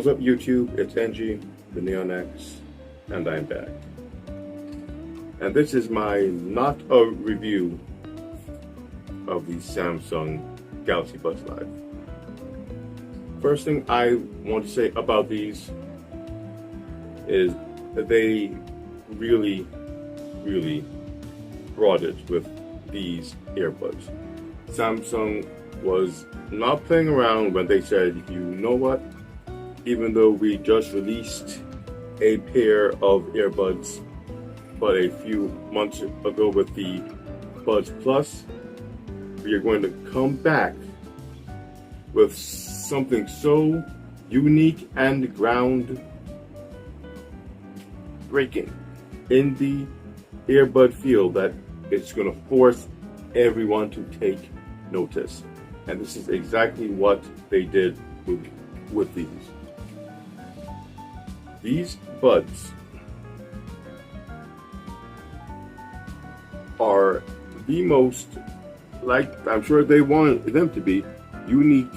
What's up, YouTube? It's NG, the Neon X, and I'm back. And this is my not a review of the Samsung Galaxy Buds Live. First thing I want to say about these is that they really brought it with these earbuds. Samsung was not playing around when they said, you know what? Even though we just released a pair of earbuds but a few months ago with the Buds Plus, we are going to come back with something so unique and groundbreaking in the earbud field that it's going to force everyone to take notice. And this is exactly what they did with these. These buds are the most, like I'm sure they wanted them to be, unique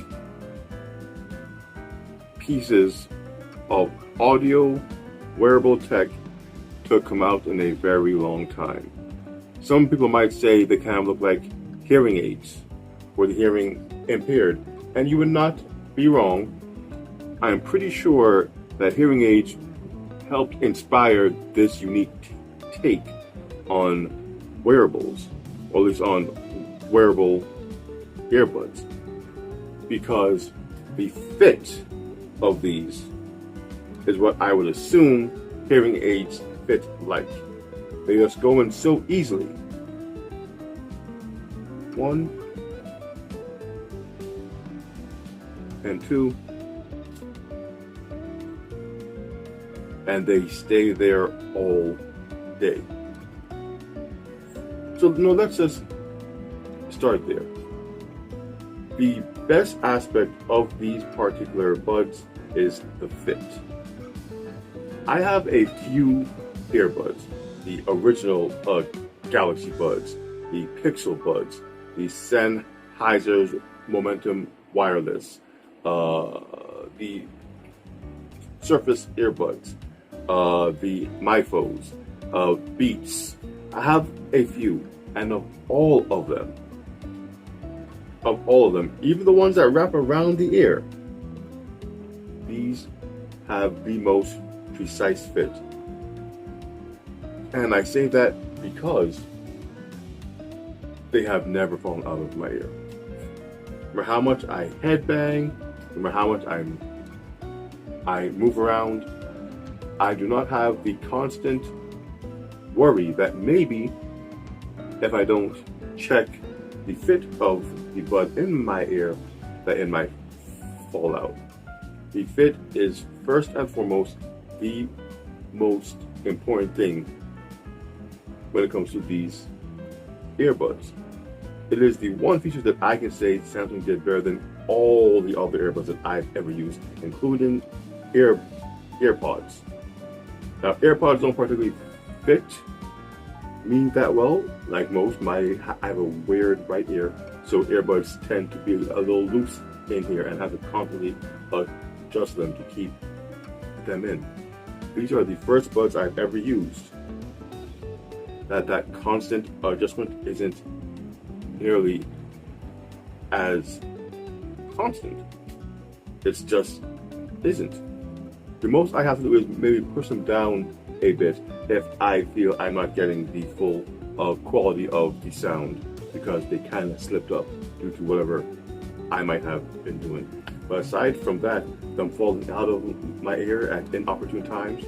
pieces of audio wearable tech to come out in a very long time. Some people might say they kind of look like hearing aids for the hearing impaired, and you would not be wrong. I'm pretty sure that hearing aids helped inspire this unique take on wearables, or at least on wearable earbuds, because the fit of these is what I would assume hearing aids fit like. They just go in so easily. One and two, and they stay there all day. So no, let's just start there. The best aspect of these particular buds is the fit. I have a few earbuds, the original Galaxy Buds, the Pixel Buds, the Sennheiser's Momentum Wireless, the Surface Earbuds, the MyFos, Beats. I have a few, and of all of them, even the ones that wrap around the ear, these have the most precise fit. And I say that because they have never fallen out of my ear. No matter how much I headbang, no matter how much I move around, I do not have the constant worry that maybe if I don't check the fit of the bud in my ear, that it might fall out. The fit is first and foremost the most important thing when it comes to these earbuds. It is the one feature that I can say Samsung did better than all the other earbuds that I've ever used, including AirPods. Now, AirPods don't particularly fit me that well. Like most, I have a weird right ear, so earbuds tend to be a little loose in here and have to constantly adjust them to keep them in. These are the first buds I've ever used that constant adjustment isn't nearly as constant. It's just isn't. The most I have to do is maybe push them down a bit if I feel I'm not getting the full quality of the sound, because they kind of slipped up due to whatever I might have been doing. But aside from that, them falling out of my ear at inopportune times,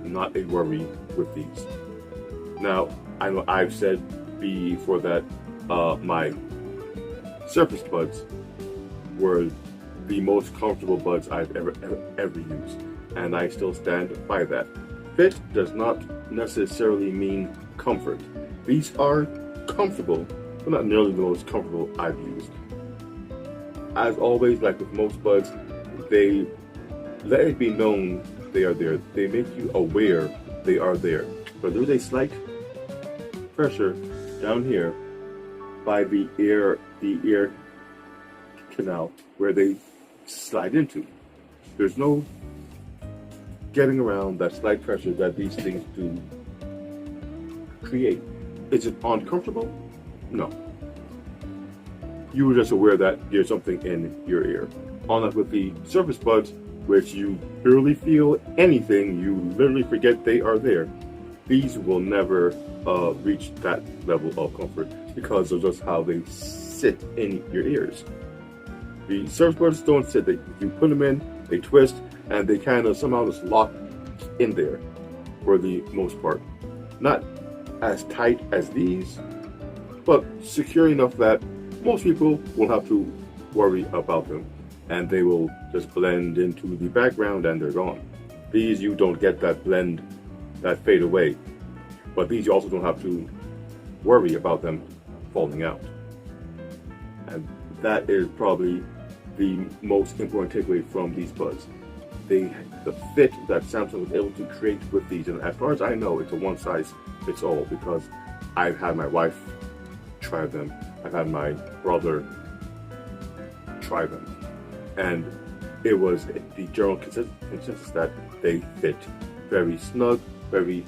not a worry with these. Now, I know I've said before that my Surface Buds were the most comfortable buds I've ever used, and I still stand by that. Fit does not necessarily mean comfort. These are comfortable, but not nearly the most comfortable I've used. As always, like with most buds, they let it be known they are there. They make you aware they are there. But there is a slight pressure down here by the ear canal where they slide into. There's no getting around that slight pressure that these things do create. Is it uncomfortable? No. You were just aware that there's something in your ear. Unlike with the Surface Buds, which you barely feel anything, you literally forget they are there. These will never reach that level of comfort because of just how they sit in your ears. The Surface Buds don't sit. You put them in, they twist, and they kind of somehow just lock in there for the most part. Not as tight as these, but secure enough that most people won't have to worry about them, and they will just blend into the background and they're gone. These, you don't get that blend, that fade away, but these you also don't have to worry about them falling out. And that is probably the most important takeaway from these buds. The fit that Samsung was able to create with these, and as far as I know, it's a one size fits all, because I've had my wife try them, I've had my brother try them, and it was the general consensus that they fit very snug, very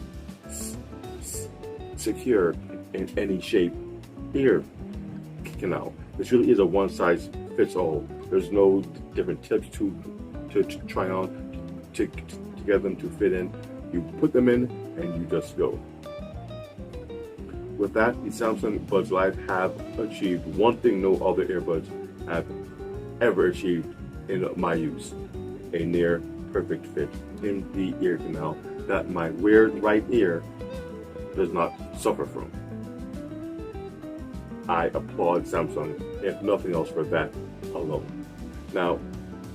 secure in any shape ear canal. This really is a one size fits all. There's no different tips to try on to get them to fit in. You put them in and you just go. With that, the Samsung Buds Live have achieved one thing no other earbuds have ever achieved in my use: a near perfect fit in the ear canal that my weird right ear does not suffer from. I applaud Samsung, if nothing else, for that alone. Now,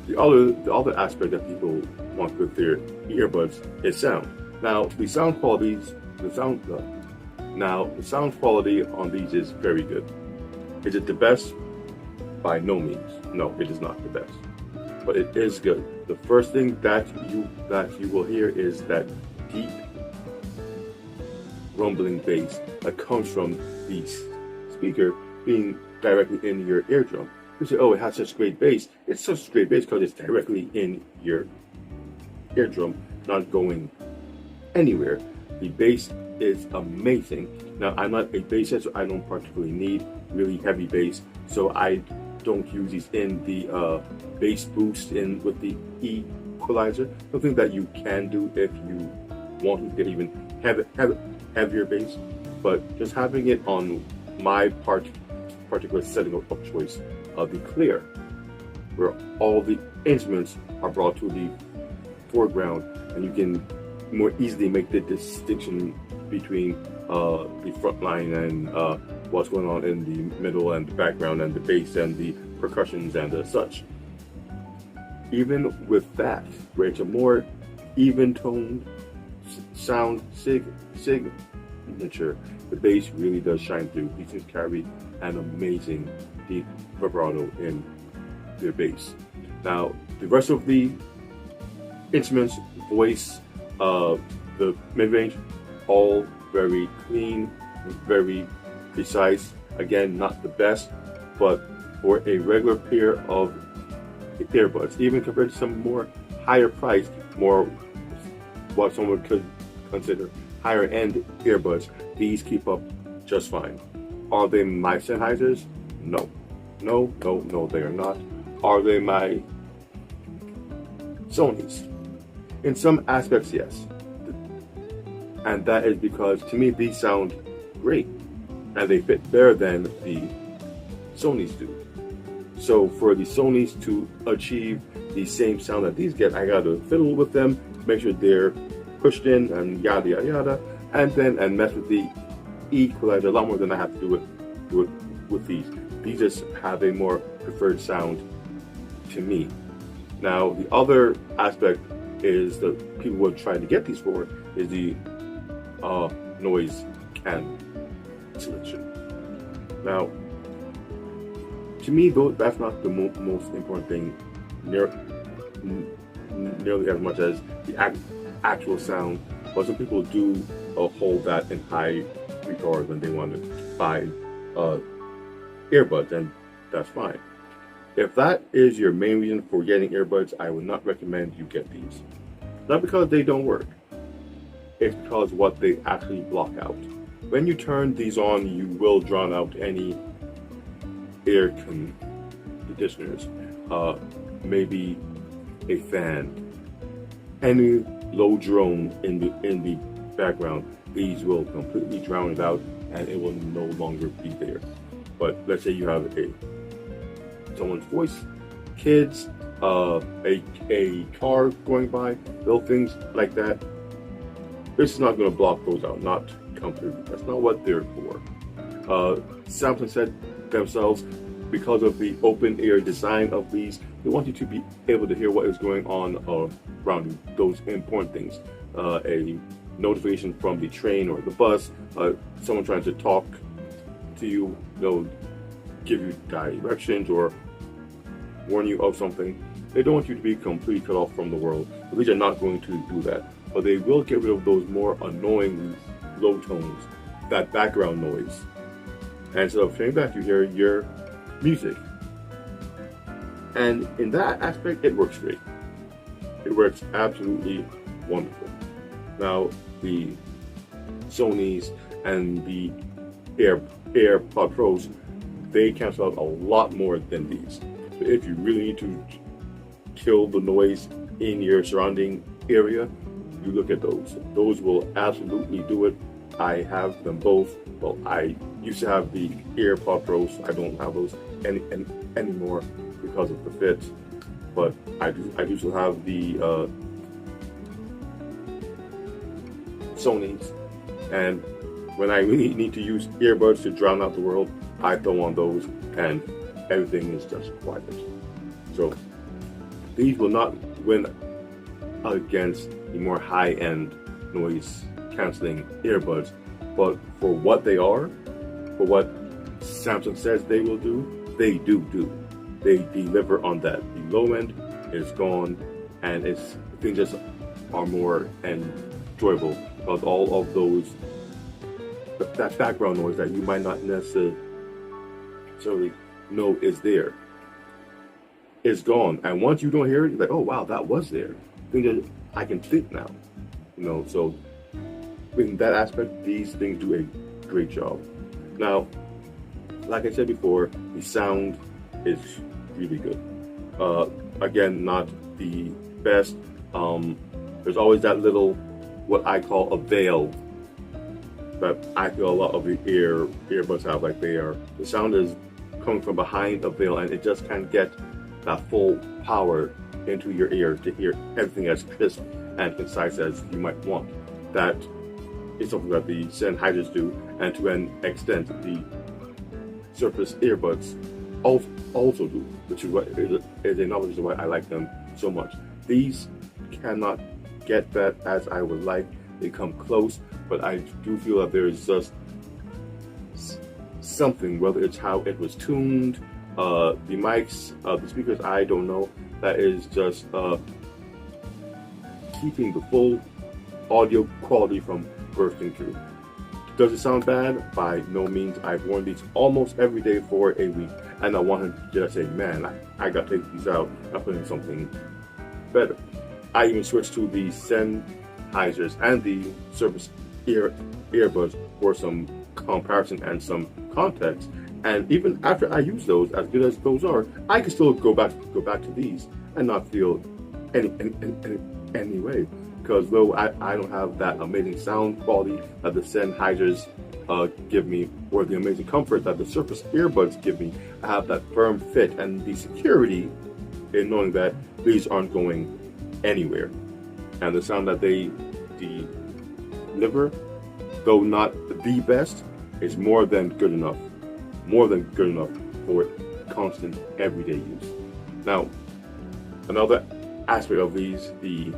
the other aspect that people want with their earbuds is sound. Now, the sound quality on these is very good. Is it the best? By no means. No, it is not the best. But it is good. The first thing that you will hear is that deep rumbling bass that comes from the speaker being directly in your eardrum. You say, oh, it has such great bass. It's such great bass because it's directly in your eardrum, not going anywhere. The bass is amazing. Now, I'm not a bass head, so I don't particularly need really heavy bass, so I don't use these in the bass boost in with the equalizer. Something that you can do if you want to get even heavier bass, but just having it on my particular setting of choice, the clear, where all the instruments are brought to the foreground, and you can more easily make the distinction between the front line and what's going on in the middle and the background and the bass and the percussions and such. Even with that, where it's a more even-toned sound signature, the bass really does shine through. These things carry an amazing deep vibrato in their bass. Now, the rest of the instruments, voice, the mid-range, all very clean, very precise. Again, not the best, but for a regular pair of earbuds, even compared to some more higher priced, more what someone could consider higher end earbuds, these keep up just fine. Are they my Sennheisers? No. No, they are not. Are they my Sonys? In some aspects, yes. And that is because, to me, these sound great. And they fit better than the Sonys do. So for the Sonys to achieve the same sound that these get, I gotta fiddle with them, make sure they're pushed in and yada yada yada, and mess with the equalizer a lot more than I have to do with these. These just have a more preferred sound to me. Now, the other aspect is that people would try to get these for is the noise cancellation. Now, to me, though, that's not the most important thing nearly as much as the actual sound. But some people do hold that in high regard when they want to buy earbuds, and that's fine. If that is your main reason for getting earbuds, I would not recommend you get these. Not because they don't work, it's because what they actually block out. When you turn these on, you will drown out any air conditioners, maybe a fan, any low drone in the background. These will completely drown it out, and it will no longer be there. But let's say you have someone's voice, kids, a car going by, little things like that. This is not going to block those out, not completely. That's not what they're for. Samsung said themselves, because of the open ear design of these, they want you to be able to hear what is going on around you, those important things. A notification from the train or the bus, someone trying to talk to you, they'll give you directions or warn you of something. They don't want you to be completely cut off from the world. But these are not going to do that. But they will get rid of those more annoying low tones, that background noise. And instead of turning back, you hear your music. And in that aspect, it works great. It works absolutely wonderful. Now, the Sonys and the AirPod Pros, they cancel out a lot more than these. So if you really need to kill the noise in your surrounding area, you look at those. Those will absolutely do it. I have them both. Well, I used to have the AirPod Pros. I don't have those anymore because of the fit. But I do still have the Sonys. And when I really need to use earbuds to drown out the world, I throw on those and everything is just quiet. So these will not win against the more high-end noise canceling earbuds, but for what they are, for what Samsung says they will do, they do. They deliver on that. The low end is gone, and things just are more enjoyable because all of those, that background noise that you might not necessarily know is there, is gone. And once you don't hear it, you're like, oh wow, that was there. I can think now. So in that aspect, these things do a great job. Now, like I said before, the sound is really good. Again, not the best. There's always that little, what I call a veil, that I feel a lot of the earbuds have. Like the sound is coming from behind a veil, and it just can't get that full power into your ear to hear everything as crisp and concise as you might want. That is something that the Sennheisers do, and to an extent the Surface earbuds also do, which is another reason why I like them so much. These cannot get that as I would like. They come close, but I do feel that there is just something, whether it's how it was tuned, the mics, the speakers, I don't know, that is just keeping the full audio quality from bursting through. Does it sound bad? By no means. I've worn these almost every day for a week, and I wanted to just say, man, I got to take these out and put in something better. I even switched to the Sennheisers and the Surface earbuds for some comparison and some context. And even after I use those, as good as those are, I can still go back to these and not feel any way. Because though I don't have that amazing sound quality that the Sennheisers give me, or the amazing comfort that the Surface earbuds give me, I have that firm fit and the security in knowing that these aren't going anywhere. And the sound that they deliver, though not the best, is more than good enough. More than good enough for constant everyday use. Now, another aspect of these, the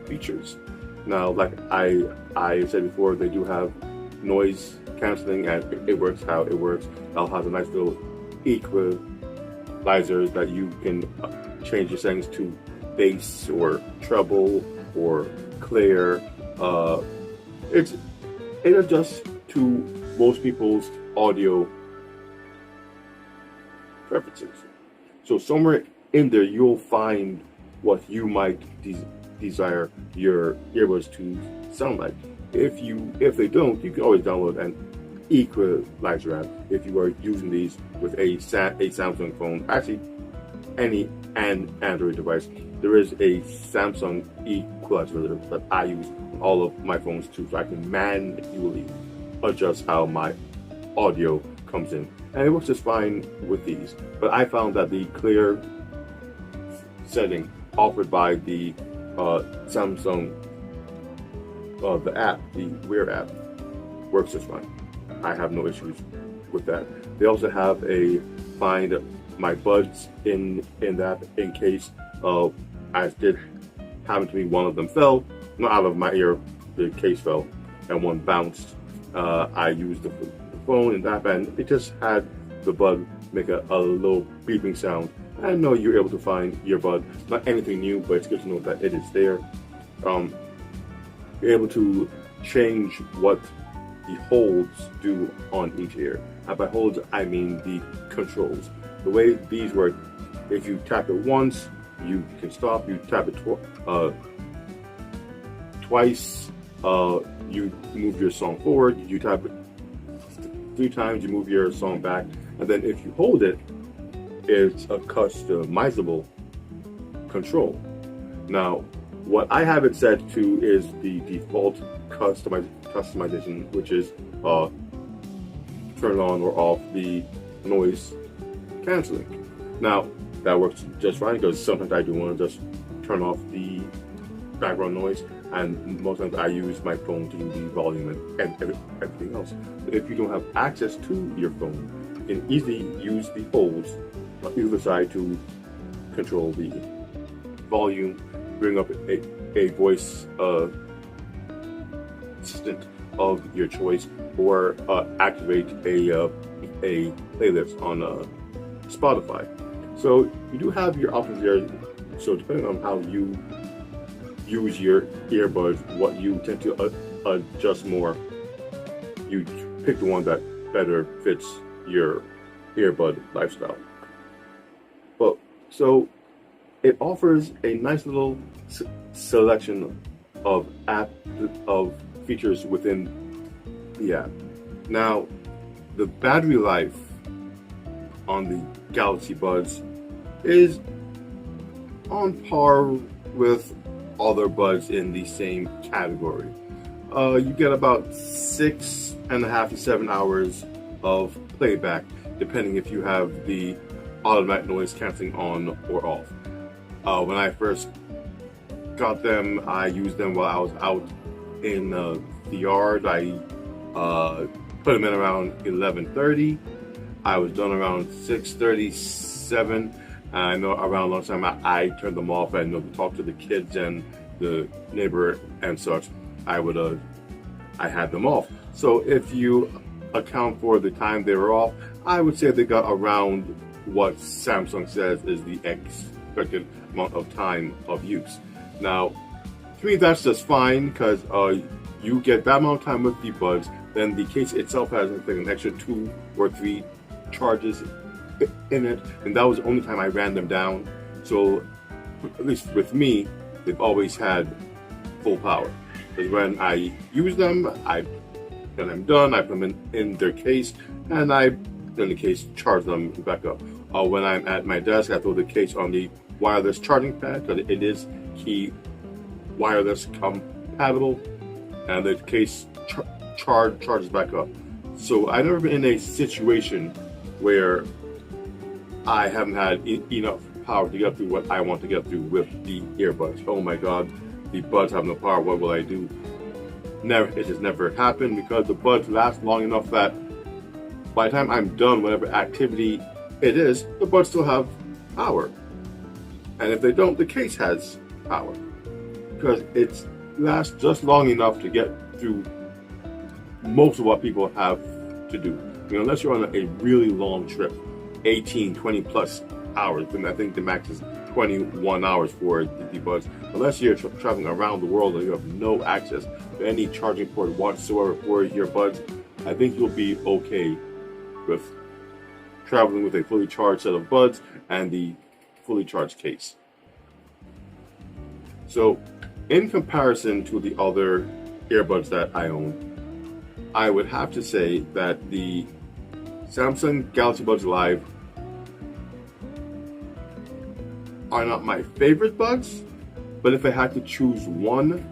features. Now, like I said before, they do have noise canceling, and it works how it works. It has a nice little equalizer that you can change your settings to bass or treble or clear. It adjusts to most people's audio preferences. So somewhere in there, you'll find what you might desire your earbuds to sound like. If they don't, you can always download an equalizer app if you are using these with a Samsung phone. Actually, any Android device, there is a Samsung equalizer that I use on all of my phones too, so I can manually adjust how my audio comes in, and it works just fine with these. But I found that the clear setting offered by the Samsung, the app, the Wear app, works just fine. I have no issues with that. They also have a find my buds in that in case as did happen to me, one of them fell, not out of my ear, the case fell, and one bounced. I used the phone in that, and it just had the bud make a little beeping sound. I know you're able to find your bud. Not anything new, but it's good to know that it is there. You're able to change what the holds do on each ear. And by holds, I mean the controls. The way these work, if you tap it once, you can stop. You tap it twice, you move your song forward. You tap it 3 times, you move your song back. And then if you hold it, it's a customizable control. Now, what I have it set to is the default customization, which is turn on or off the noise canceling. Now, that works just fine because sometimes I do want to just turn off the background noise, and most times I use my phone to do the volume and everything else. So if you don't have access to your phone, you can easily use the holds on either side to control the volume, bring up a voice assistant of your choice, or activate a playlist on Spotify. So you do have your options there. So depending on how you use your earbuds, what you tend to adjust more, you pick the one that better fits your earbud lifestyle. Well, so it offers a nice little selection of features within the app. Now, the battery life on the Galaxy Buds is on par with other buds in the same category. You get about 6.5 to 7 hours of playback, depending if you have the automatic noise canceling on or off. When I first got them, I used them while I was out in the yard. I put them in around 11:30. I was done around 6:37. I know around lunchtime I turned them off. I know to talk to the kids and the neighbor and such. I had them off. So if you account for the time they were off, I would say they got around what Samsung says is the expected amount of time of use. Now, to me, that's just fine because you get that amount of time with the buds. Then the case itself has, I think, an extra 2 or 3 charges in it, and that was the only time I ran them down. So, at least with me, they've always had full power. Because when I use them, when I'm done, I put them in their case, and I, in the case, charge them back up. When I'm at my desk, I throw the case on the wireless charging pad because it is key wireless compatible, and the case charges back up. So I've never been in a situation where I haven't had enough power to get through what I want to get through with the earbuds. Oh my God, the buds have no power. What will I do? Never. It has never happened because the buds last long enough that by the time I'm done whatever activity it is, the buds still have power. And if they don't, the case has power because it lasts just long enough to get through most of what people have to do. Unless you're on a really long trip, 18, 20 plus hours, then I think the max is 21 hours for the buds. Unless you're traveling around the world and you have no access to any charging port whatsoever for your buds, I think you'll be okay with traveling with a fully charged set of buds and the fully charged case. So, in comparison to the other earbuds that I own, I would have to say that the Samsung Galaxy Buds Live are not my favorite buds, but if I had to choose one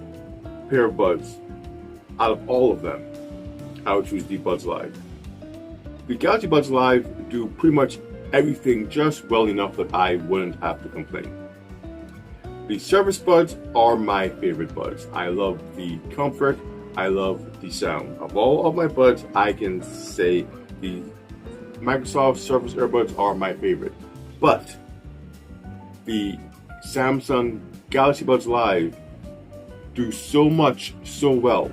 pair of buds out of all of them, I would choose the Buds Live. The Galaxy Buds Live do pretty much everything just well enough that I wouldn't have to complain. The Surface Buds are my favorite buds. I love the comfort, I love the sound. Of all of my buds, I can say the Microsoft Surface Earbuds are my favorite. But the Samsung Galaxy Buds Live do so much so well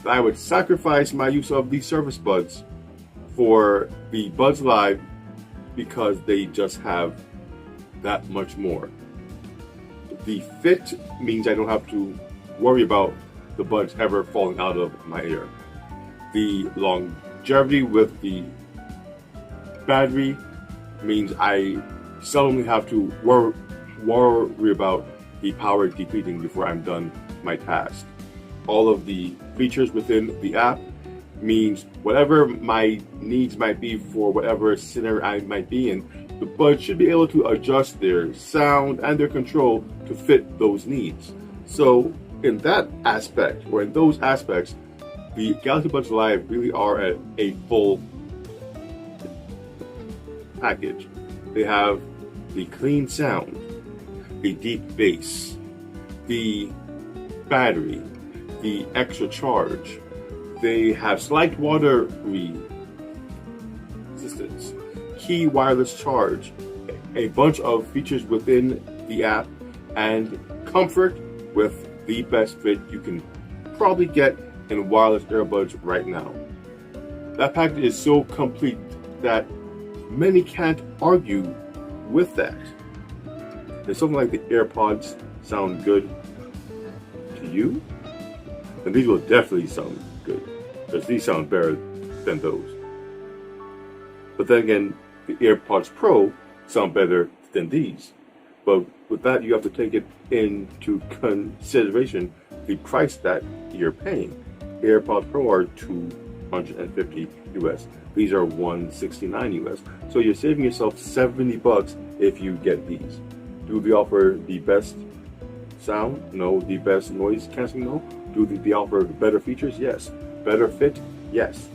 that I would sacrifice my use of the Surface Buds for the Buds Live because they just have that much more. The fit means I don't have to worry about the buds ever falling out of my ear. The longevity with the battery means I seldomly have to worry about the power depleting before I'm done my task. All of the features within the app means whatever my needs might be for whatever scenario I might be in, the buds should be able to adjust their sound and their control to fit those needs. So in that aspect, or in those aspects, the Galaxy Buds Live really are a full package. They have the clean sound, the deep bass, the battery, the extra charge. They have slight water resistance, key wireless charge, a bunch of features within the app, and comfort with the best fit you can probably get in wireless earbuds right now. That package is so complete that many can't argue with that. If something like the AirPods sound good to you, then these will definitely sound good, because these sound better than those. But then again, the AirPods Pro sound better than these. But with that, you have to take it into consideration the price that you're paying. AirPods Pro are $250 US. These are $169 US. So you're saving yourself $70 if you get these. Do they offer the best sound? No. The best noise canceling? No. Do they offer better features? Yes. Better fit? Yes.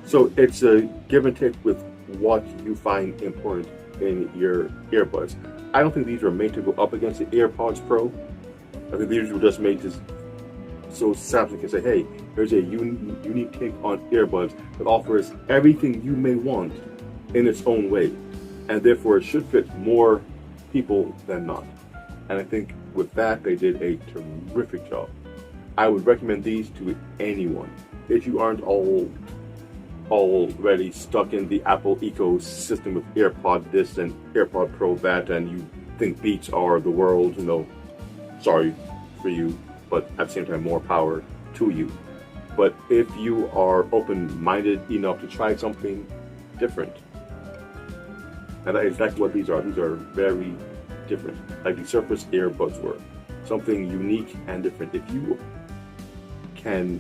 So it's a give and take with what you find important in your earbuds. I don't think these were made to go up against the AirPods Pro. I think these were just made to so Samsung can say, hey, here's a unique take on earbuds that offers everything you may want in its own way, and therefore it should fit more people than not. And I think with that, they did a terrific job. I would recommend these to anyone. If you aren't already stuck in the Apple ecosystem with AirPod this and AirPod Pro that, and you think Beats are the world, sorry for you, but at the same time, more power to you. But if you are open-minded enough to try something different, and that is exactly what these are. These are very different, like the Surface earbuds were. Something unique and different. If you can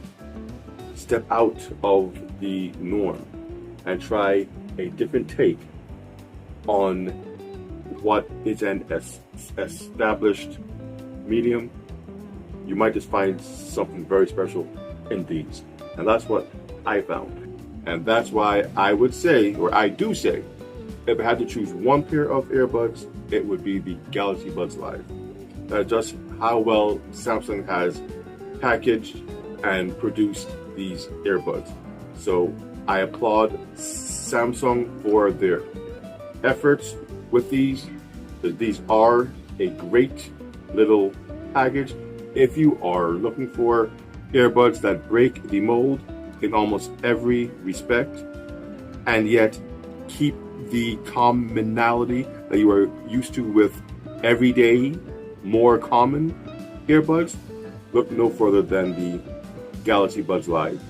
step out of the norm and try a different take on what is an established medium, you might just find something very special in these. And that's what I found. And that's why I would say, or I do say, if I had to choose one pair of earbuds, it would be the Galaxy Buds Live. That's just how well Samsung has packaged and produced these earbuds. So I applaud Samsung for their efforts with these. These are a great little package. If you are looking for earbuds that break the mold in almost every respect, and yet keep the commonality that you are used to with everyday, more common earbuds, look no further than the Galaxy Buds Live.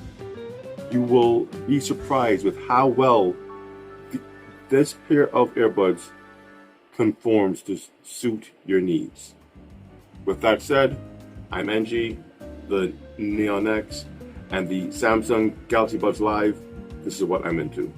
You will be surprised with how well this pair of earbuds conforms to suit your needs. With that said, I'm NG, the Neon X, and the Samsung Galaxy Buds Live. This is what I'm into.